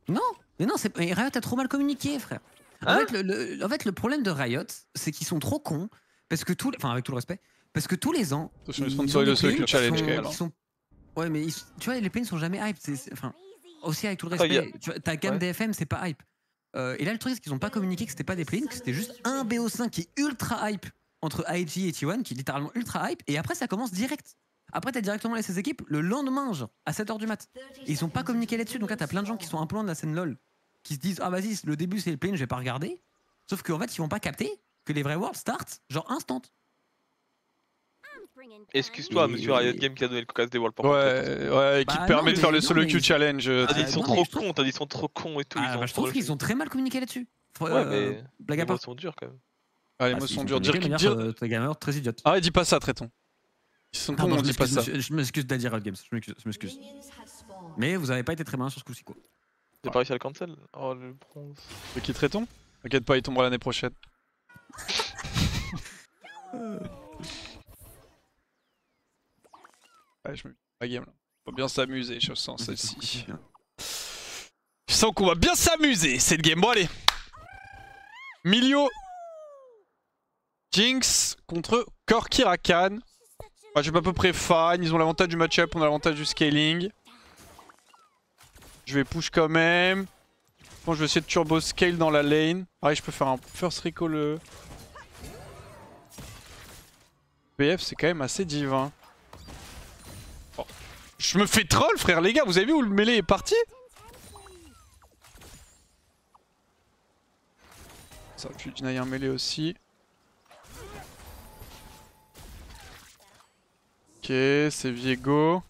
Non, mais non, Riot a trop mal communiqué, frère. Hein En fait, le problème de Riot, c'est qu'ils sont trop cons, parce que enfin, avec tout le respect, parce que tous les ans, Attention, ils ils sponsorisent ont le des Solo plays Queue Challenge, quand même. qui sont... Ouais, mais tu vois, les plays ne sont jamais hype. Enfin, aussi avec tout le Attends, respect, tu vois, ta gamme Ouais. DFM, c'est pas hype. Et là, le truc, c'est qu'ils ont pas communiqué que c'était pas des plays, que c'était juste un BO5 qui est ultra hype entre IG et T1, qui est littéralement ultra hype, et après, ça commence direct. Après, t'as directement laissé ces équipes le lendemain, genre, à 7h du mat. Et ils ont pas communiqué là-dessus, donc là, t'as plein de gens qui sont un peu loin de la scène LoL, qui se disent, ah vas-y, le début c'est le play, je vais pas regarder. Sauf qu'en fait, ils vont pas capter que les vrais worlds startent, genre instant. Excuse-toi, monsieur Riot Game qui a donné le cocasse des Worlds pour Ouais, qui Bah permet non, de faire mais le Solo non, Queue mais- Challenge. T'as dit ils sont non, trop mais je trouve- cons, t'as dit ils sont trop cons et tout. Ah, bah, je trouve qu'ils ont très mal communiqué là-dessus. Ouais, mais Blague les à part. mots sont durs quand même. Ah, les Ah, mots ils sont ont durs. communiqué de Dire... manière gamer très idiote. Arrête, dis pas ça, Traiton. Ils sont cons, Pardon, on dit pas ça. je m'excuse d'Adi Riot Games, je m'excuse. Mais vous avez pas été très malin sur ce coup-ci, quoi. J'ai pas réussi à le cancel. Oh le bronze. De qui Traiton? T'inquiète pas, il tombera l'année prochaine. Ouais, je me mets la game là. Faut bien s'amuser, je sens celle-ci. Je sens qu'on va bien s'amuser cette game. Bon, allez. Milio. Jinx contre Corki Rakan. Je suis à peu près fan. Ils ont l'avantage du match-up, on a l'avantage du scaling. Je vais push quand même. Bon, je vais essayer de turbo scale dans la lane. Pareil, je peux faire un first recall. BF, c'est quand même assez divin. Oh. Je me fais troll, frère, les gars. Vous avez vu où le mêlée est parti? Ça, je lui deny un mêlée aussi. Ok, c'est Viego.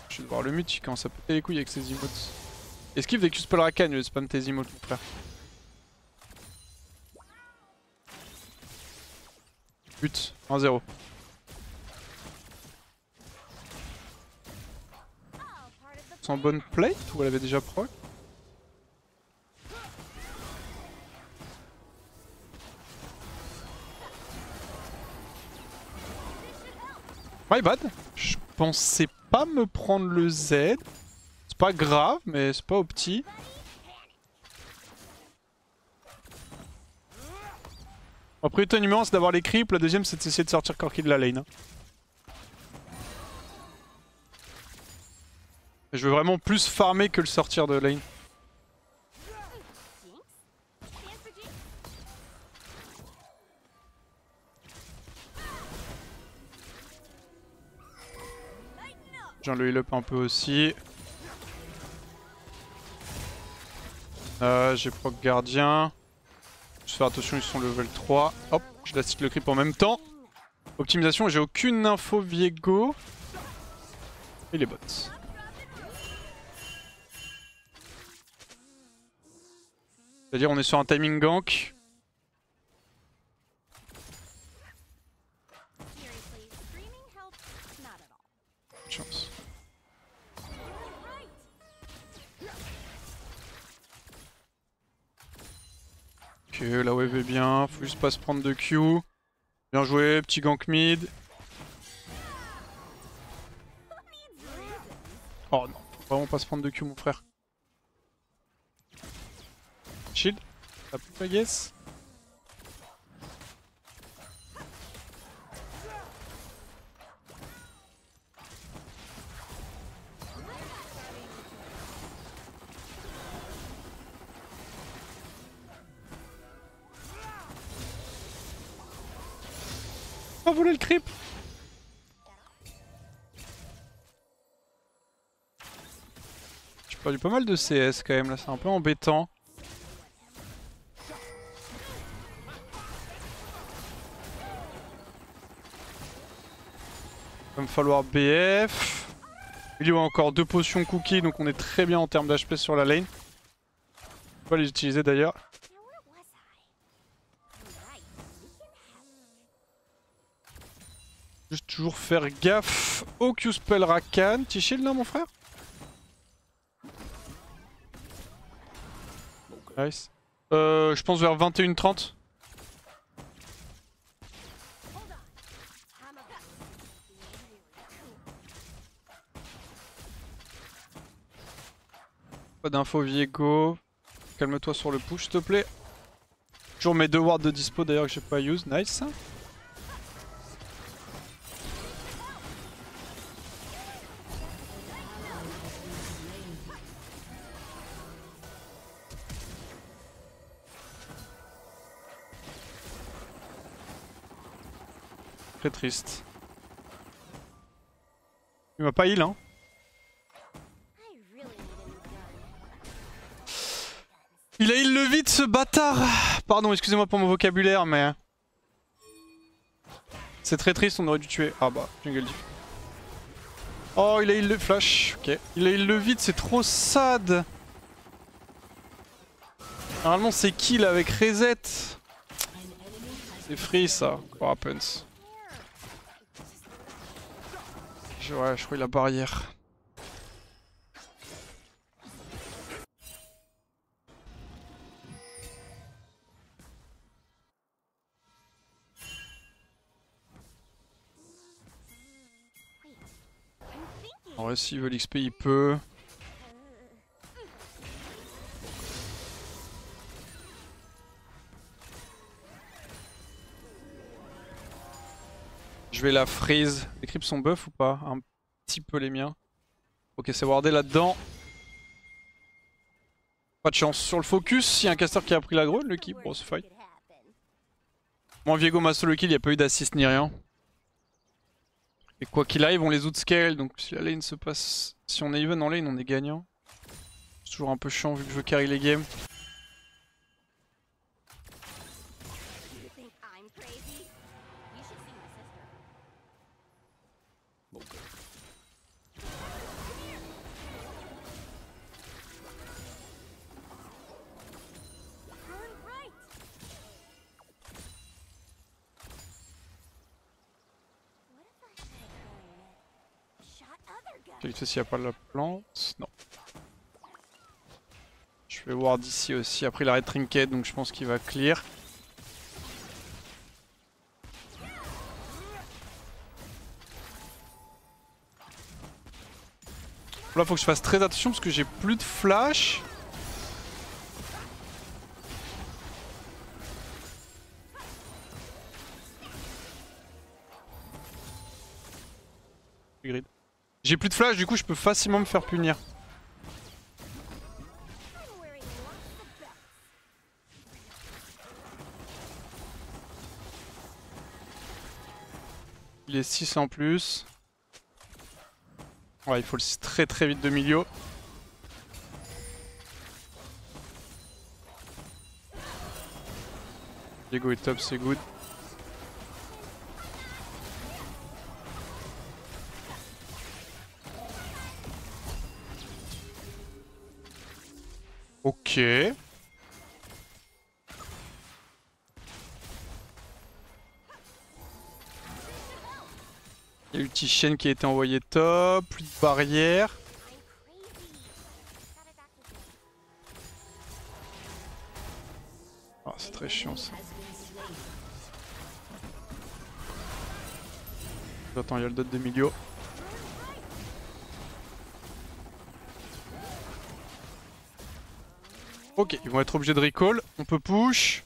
Je vais devoir le mute, il commence à péter les couilles avec ses emotes. Esquive dès que tu spell Rakan, il spam tes emotes, mon frère. But, 1-0. Sans bonne plate ou elle avait déjà proc? My bad. Je pensais pas me prendre le Z. C'est pas grave, mais c'est pas opti. La priorité numéro 1 c'est d'avoir les creeps, la deuxième c'est d'essayer de sortir Corki de la lane. Et je veux vraiment plus farmer que le sortir de lane. J'ai le heal up un peu aussi. J'ai proc gardien. Juste faire attention, ils sont level 3. Hop, je l'assiste le creep en même temps. Optimisation, j'ai aucune info Viego. Et les bots. C'est-à-dire on est sur un timing gank. Chance. Ok, la wave est bien, faut juste pas se prendre de Q. Bien joué, petit gank mid. Oh non, faut vraiment pas se prendre de Q mon frère. Shield, ça peut I guess. Pas voler le creep. J'ai perdu pas mal de CS quand même là, c'est un peu embêtant. Il va me falloir BF. Il y a encore 2 potions cookies donc on est très bien en termes d'HP sur la lane. On va les utiliser d'ailleurs. Juste toujours faire gaffe au Q-Spell Rakan. Petit shield là mon frère? Nice. Je pense vers 21h30. Pas d'info Viego. Calme-toi sur le push s'il te plaît. Toujours mes 2 wards de dispo d'ailleurs que j'ai pas use. Nice. Très triste. Il m'a pas heal hein. Il a heal le vide ce bâtard. Pardon, excusez-moi pour mon vocabulaire mais... C'est très triste, on aurait dû tuer. Ah bah, jungle diff. Oh, il a heal le flash. Ok. Il a heal le vide, c'est trop sad. Normalement c'est kill avec reset. C'est free ça. What happens? Ouais, je crois qu'il a barrière. En vrai, s'il veut l'XP, il peut. Je vais la freeze. Les creeps sont buff ou pas? Un petit peu les miens. Ok, c'est wardé là-dedans. Pas de chance sur le focus. Il y a un caster qui a pris l'aggro, Lucky. Bon, c'est fine. Moi, Viego m'a solo kill, il n'y a pas eu d'assist ni rien. Et quoi qu'il arrive, on les outscale. Donc si la lane se passe. Si on est even en lane, on est gagnant. C'est toujours un peu chiant vu que je veux carry les games. Je sais s'il n'y a pas la plante. Non. Je vais ward ici aussi. Après il a red trinket donc je pense qu'il va clear. Là faut que je fasse très attention parce que j'ai plus de flash. Grid. J'ai plus de flash, du coup je peux facilement me faire punir. Il est 6 en plus. Ouais, il faut le très très vite de milieu. Diego est top, c'est good. Ok. Il y a ulti Shen qui a été envoyé top, plus de barrière. Ah, c'est très chiant ça. Attends, il y a le dot de milieu. Ok, ils vont être obligés de recall. On peut push.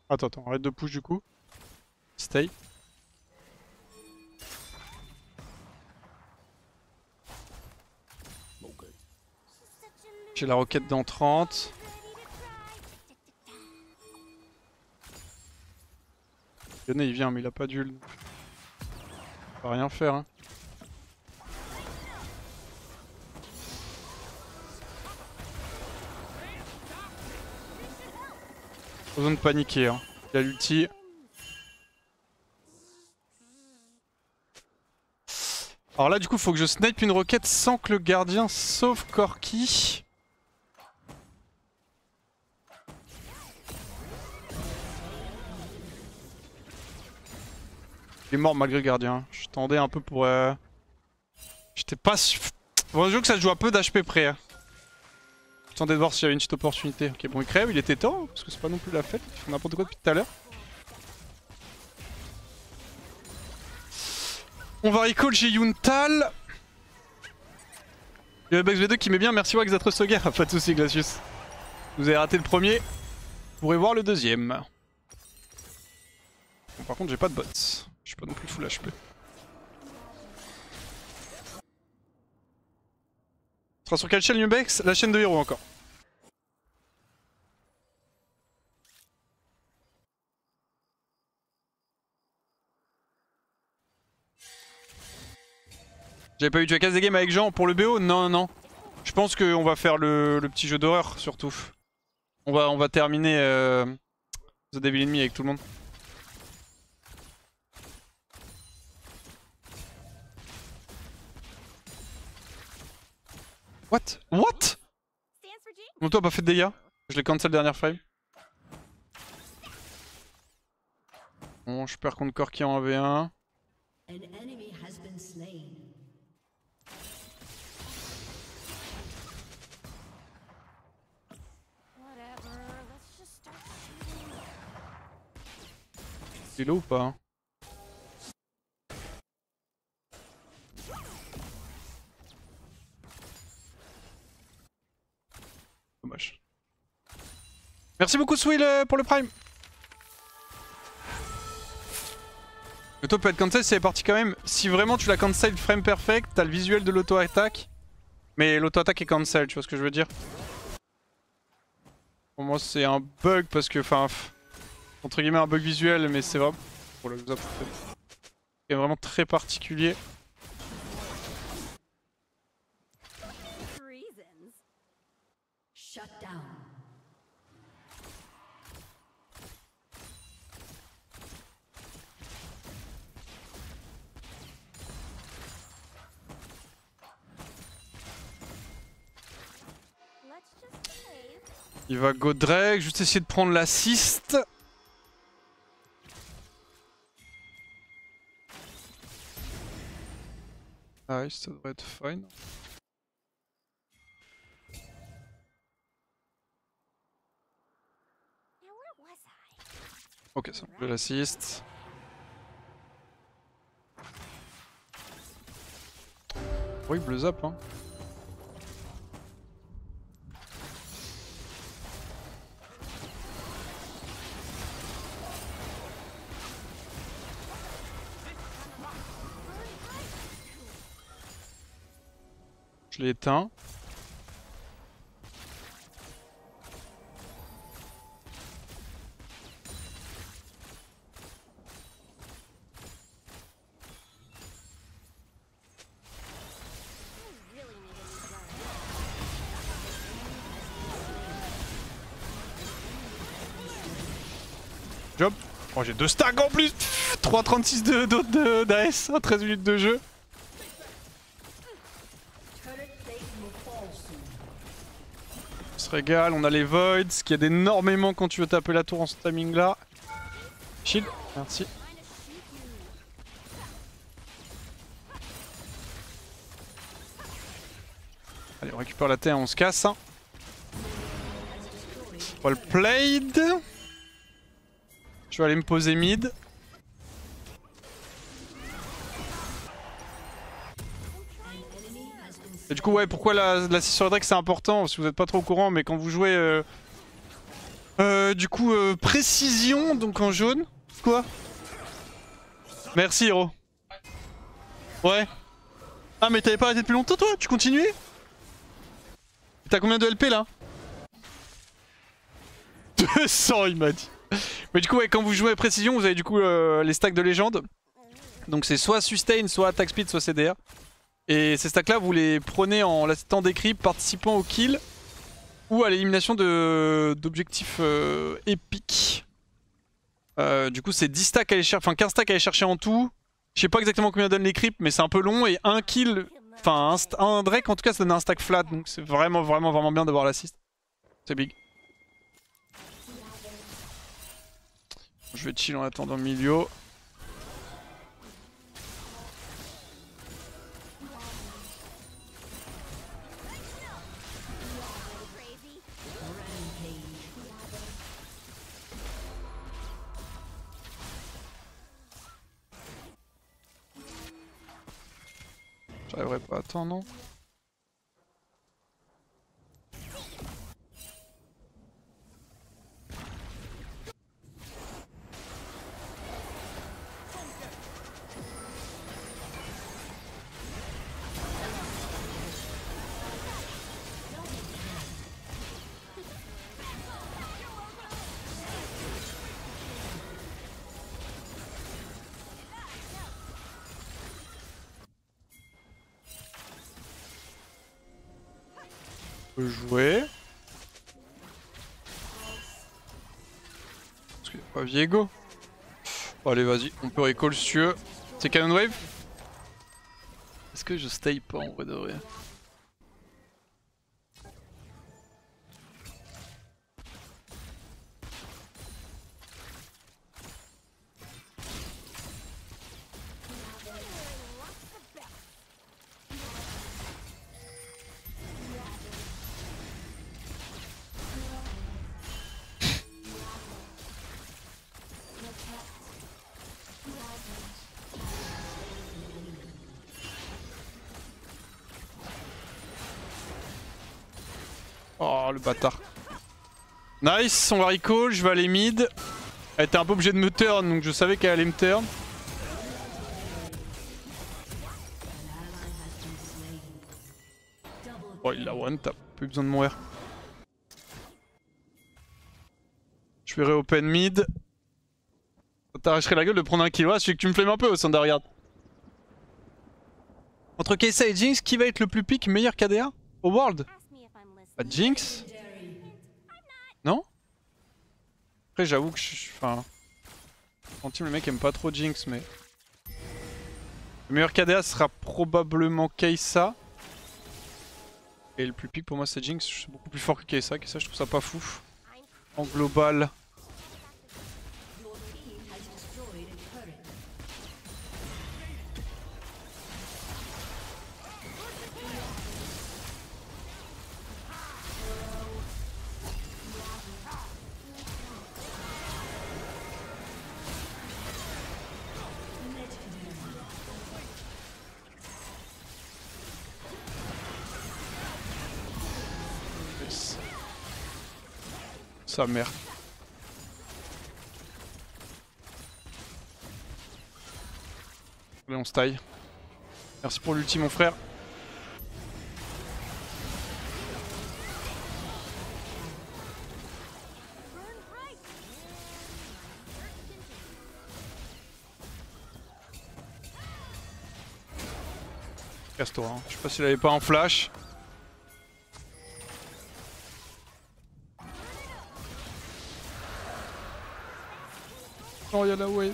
Attends, arrête de push du coup. Stay. J'ai la roquette dans 30. Yone il vient mais il a pas d'ult. Il va rien faire hein. Pas besoin de paniquer hein. Il a l'ulti. Alors là du coup faut que je snipe une roquette sans que le gardien sauve Corki. Il est mort malgré le gardien. Je tendais un peu pour... J'étais pas... Bon, je veux que ça se joue à peu d'HP près. Hein. J'attendais de voir s'il y avait une petite opportunité. Ok bon il crève, il était temps parce que c'est pas non plus la fête. Il fait n'importe quoi depuis tout à l'heure. On va recall chez Yuntal. Il y a Bugs V2 qui met bien, merci Wax d'être ce gars. Pas de soucis Glacius. Vous avez raté le premier, vous pourrez voir le deuxième. Bon, par contre j'ai pas de bots. Je suis pas non plus full HP. Ce sera sur quelle chaîne Nubex? La chaîne de Hero encore. J'avais pas eu, tu as casse des games avec Jean pour le BO? Non, non. Je pense qu'on va faire le petit jeu d'horreur surtout. On va terminer The Devil in Me avec tout le monde. What? What? Mon toi a pas fait de dégâts. Je l'ai cancel dernière frame. Bon, je perds contre Corki en 1v1. C'est là ou pas hein? Dommage. Merci beaucoup Swill pour le prime. L'auto peut être cancel si elle est partie quand même. Si vraiment tu la cancel frame perfect, t'as le visuel de l'auto-attaque. Mais l'auto-attaque est cancel, tu vois ce que je veux dire? Pour moi c'est un bug parce que, enfin, entre guillemets un bug visuel, mais c'est vraiment... Oh là, c'est vraiment très particulier. Il va go Drake, juste essayer de prendre l'assist. Nice, ça devrait être fine. Ok, ça je l'assist. Oui, bleu zap hein. Je l'ai éteint. Job. Oh j'ai 2 stacks en plus. 3,36 d'AS à 13 minutes de jeu. On se régale, on a les voids, ce qui aide énormément quand tu veux taper la tour en ce timing là. Shield, merci. Allez on récupère la T1, on se casse. Well played. Je vais aller me poser mid. Et du coup ouais, pourquoi la 6 sur Drake c'est important, si vous n'êtes pas trop au courant, mais quand vous jouez du coup précision, donc en jaune. Quoi? Merci Hero. Ouais. Ah mais t'avais pas arrêté depuis longtemps toi? Tu continuais? T'as combien de LP là? 200 il m'a dit. Mais du coup ouais, quand vous jouez précision, vous avez du coup les stacks de légende. Donc c'est soit sustain, soit attack speed, soit CDR. Et ces stacks là vous les prenez en l'assistant des creeps, participant au kill ou à l'élimination d'objectifs épiques. Du coup c'est 10 stacks à aller chercher, enfin 15 stacks à aller chercher en tout. Je sais pas exactement combien donnent les creeps mais c'est un peu long et un kill, enfin un Drake en tout cas ça donne un stack flat donc c'est vraiment bien d'avoir l'assist. C'est big. Je vais chill en attendant Milio. J'arriverai pas à attendre, non? peut jouer. Parce qu'il n'y a pas Viego. Bon, allez, vas-y, on peut recall si tu veux. C'est Cannon Wave? Est-ce que je stay pas en vrai de vrai? Oh le bâtard. Nice, on va recall, je vais aller mid. Elle était un peu obligée de me turn donc je savais qu'elle allait me turn. Oh il l'a one tap, plus besoin de mourir. Je vais re-open mid. Ça t'arracherait la gueule de prendre un kill. Ouais, celui que tu me flemmes un peu au Sanda, regarde. Entre Kai'Sa et Jinx, qui va être le plus pick meilleur KDA au world? Bah Jinx? Non? Après j'avoue que enfin... En team le mec aime pas trop Jinx mais... Le meilleur KDA sera probablement Kai'Sa. Et le plus pick pour moi c'est Jinx, je suis beaucoup plus fort que Kai'Sa. Kai'Sa je trouve ça pas fou. En global. Sa mère. Allez on se taille. Merci pour l'ulti mon frère. Casse-toi, hein. Je sais pas s'il avait pas un flash. Oh y'a la wave.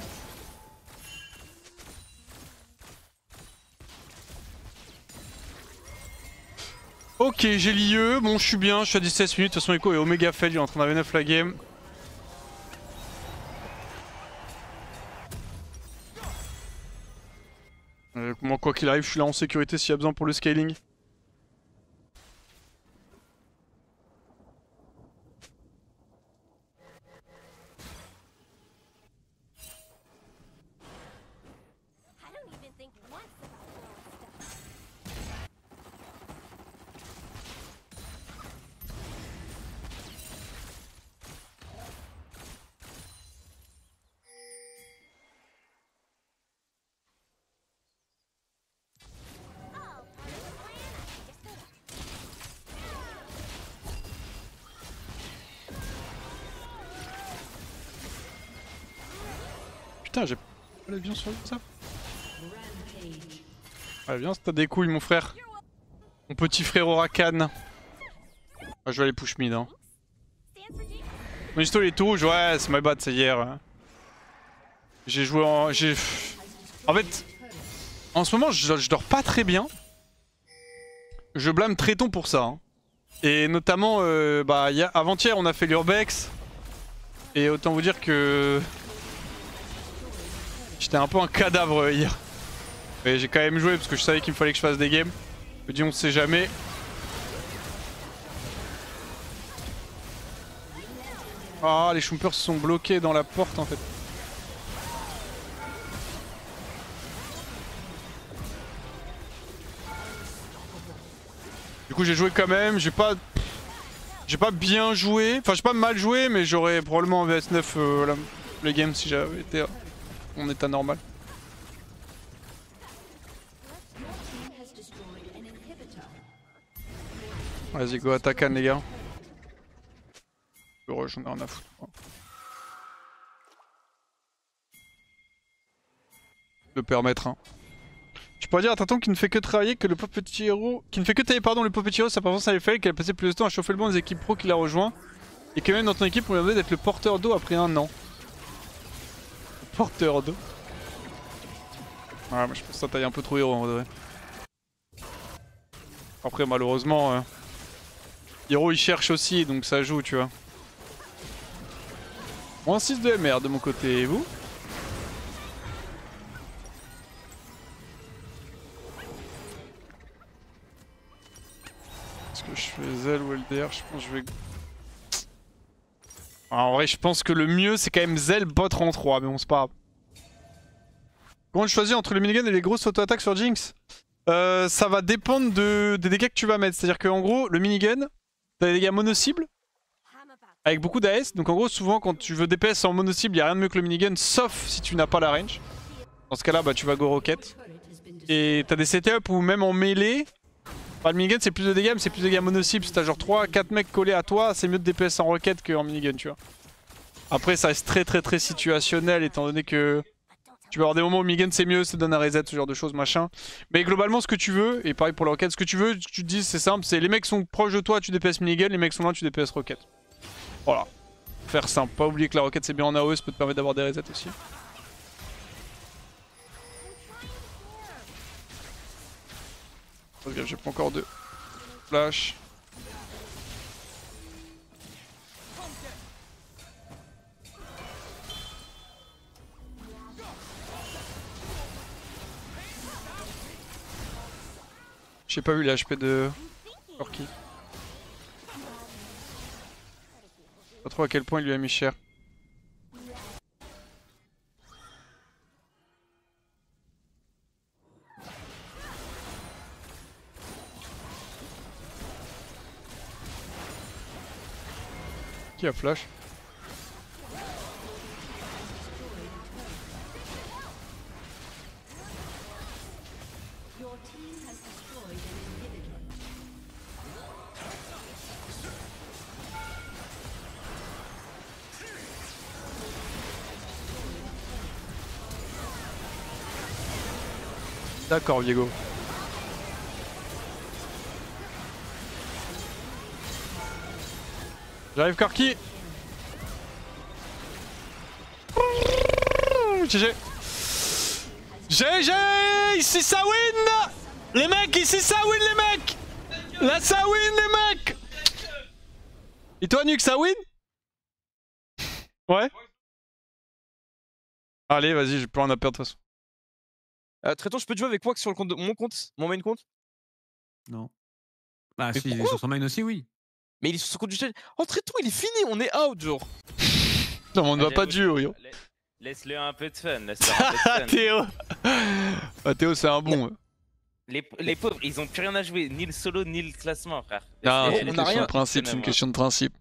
Ok j'ai l'IE, bon je suis bien, je suis à 17 minutes, de toute façon Echo est Omega Fed, il est en train d'AV9 la game. Moi quoi qu'il arrive je suis là en sécurité s'il y a besoin pour le scaling. Putain j'ai pas l'avion sur ça. Allez viens si t'as des couilles mon frère. Mon petit frère Rakan. Ah, je vais aller push mid hein. Mon histo il est tout rouge, ouais c'est my bad c'est hier. J'ai joué en... En fait, en ce moment je dors pas très bien. Je blâme Tréton pour ça. Hein. Et notamment, bah, avant-hier on a fait l'Urbex. Et autant vous dire que... J'étais un peu un cadavre hier. Mais j'ai quand même joué parce que je savais qu'il me fallait que je fasse des games. Je me dis on sait jamais. Ah les Chumpers se sont bloqués dans la porte en fait. Du coup j'ai joué quand même, j'ai pas bien joué, enfin j'ai pas mal joué mais j'aurais probablement en VS9 les games si j'avais été en état normal. Vas-y go attaquan les gars. Heureux j'en ai rien à foutre. Le permettre hein. Je sais pourrais dire à Tonton qui ne fait que travailler que le pauvre petit héros. Qui ne fait que tailler pardon le pauvre petit héros, sa performance à l'effet, qu'elle a passé plus de temps à chauffer le banc des équipes pro qui l'a rejoint. Et que même dans ton équipe on lui a demandé d'être le porteur d'eau après 1 an. Le porteur d'eau. Ouais, moi je pense que ça taille un peu trop héros en vrai. Après malheureusement Hiro il cherche aussi donc ça joue tu vois. Moins 6 de MR de mon côté et vous? Est-ce que je fais Zell ou LDR? Je pense que je vais... En vrai je pense que le mieux c'est quand même Zell bot en 3 mais bon c'est pas grave. Comment tu choisis entre le minigun et les grosses auto-attaques sur Jinx? Ça va dépendre des dégâts que tu vas mettre. C'est-à-dire qu'en gros, le minigun, t'as des dégâts mono-cibles avec beaucoup d'AS. Donc en gros, souvent quand tu veux DPS en mono-cible, y'a rien de mieux que le minigun, sauf si tu n'as pas la range. Dans ce cas-là, bah, tu vas go rocket. Et t'as des setups où même en mêlée, bah, le minigun c'est plus de dégâts, mais c'est plus de dégâts mono-cible. Si t'as genre 3-4 mecs collés à toi, c'est mieux de DPS en rocket qu'en minigun, tu vois. Après, ça reste très situationnel étant donné que... Tu vas avoir des moments où minigun c'est mieux, ça donne un reset, ce genre de choses, machin. Mais globalement, ce que tu veux, et pareil pour la rocket, ce que tu veux, tu te dis, c'est simple, c'est les mecs sont proches de toi, tu DPS minigun, les mecs sont loin, tu DPS rocket. Voilà. Faire simple. Pas oublier que la rocket c'est bien en AOE, ça peut te permettre d'avoir des resets aussi. Regarde, j'ai pas encore de flash. J'ai pas vu les HP de Corki. Pas trop à quel point il lui a mis cher. Qui a flash? D'accord, Viego. J'arrive, Corki. GG. GG. Ici ça win. Les mecs, ici ça win les mecs. Là ça win les mecs. Et toi Nuke, ça win? Ouais. Allez, vas-y, j'ai plus rien à perdre de toute façon. Traiton, je peux te jouer avec Wax sur le compte de mon compte, mon main compte? Non. Bah Mais si, il est sur son main aussi, oui. Mais il est sur son compte du challenge. Oh Traiton, il est fini, on est out genre. Non, on ne va pas duo, yo. Laisse-le un peu de fun, laisse-le un peu de fun. Théo. Ah, Théo, c'est un bon. Les pauvres, ils ont plus rien à jouer, ni le solo, ni le classement, frère. Ah, on c'est une a question rien. de principe, c'est une question de principe.